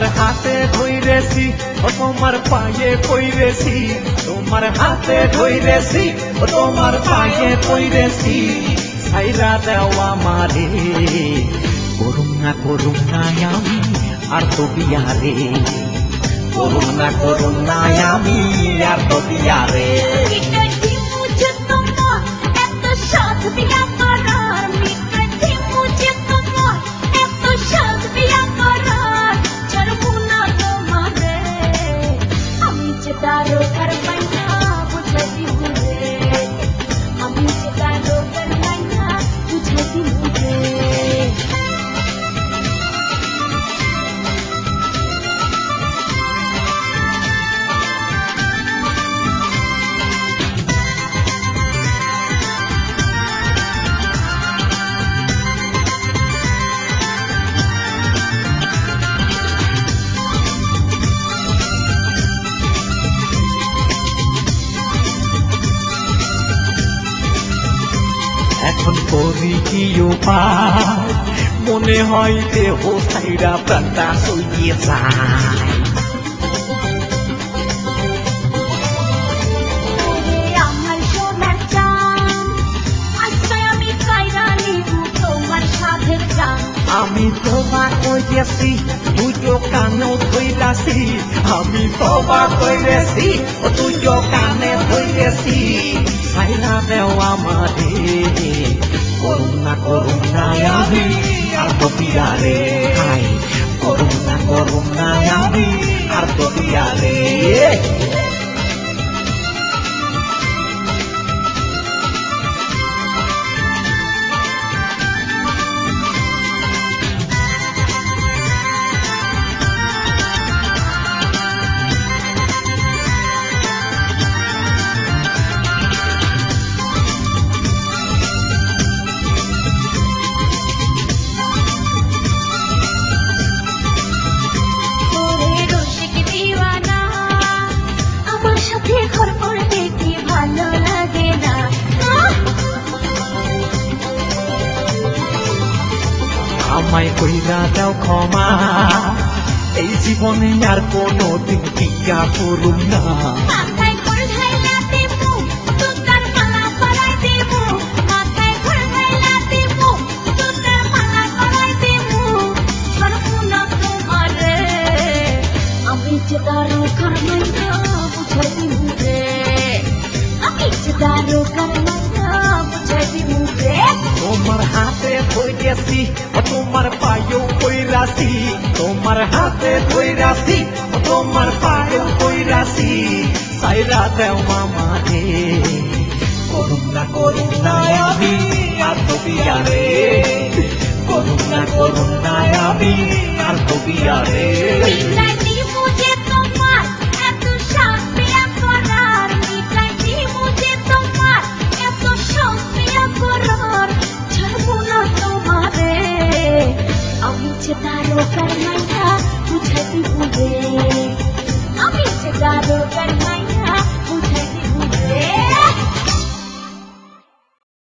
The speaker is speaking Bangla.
তোমার হাতে ধইরেছি ও তোমার পায়ে পইরেছি তোমার হাতে ধইরেছি ও তোমার পায়ে পইরেছি ছাইরা দেওয়া মারে করুম না আমি আর তো বিয়ারে করুম না আমি আর তো বিয়ারে এখন করি কি উপায় মনে হয় দেহ সাইরা প্রাণটা সইয়ে যায় আমার সোনার চাঁদ আজকে আমি কাইরা নিব তোমার সাধের গান আমি তোমার কইরেছি তুইও কানেও ধইরাছি আমি তোমার কইরেছি তুইও কানে ধইরেছি ছাইরা দেওয়া মারে করুম না আমি আর তো বিয়ারে করুম না আমি আর তো বিয়ারে আমায় কইরা দাও ক্ষমা এই জীবনে আর কোনোদিন টিকা করুম না তোমার হাতে ধইরেছি তোমার পায়েও পইরাছি তোমার হাতে ধইরাছি তোমার পায়েও পইরাছি ছাইরা দেওয়া মারে করুম না আমি আর তো বিয়ারে করুম না আমি আর তো বিয়ারে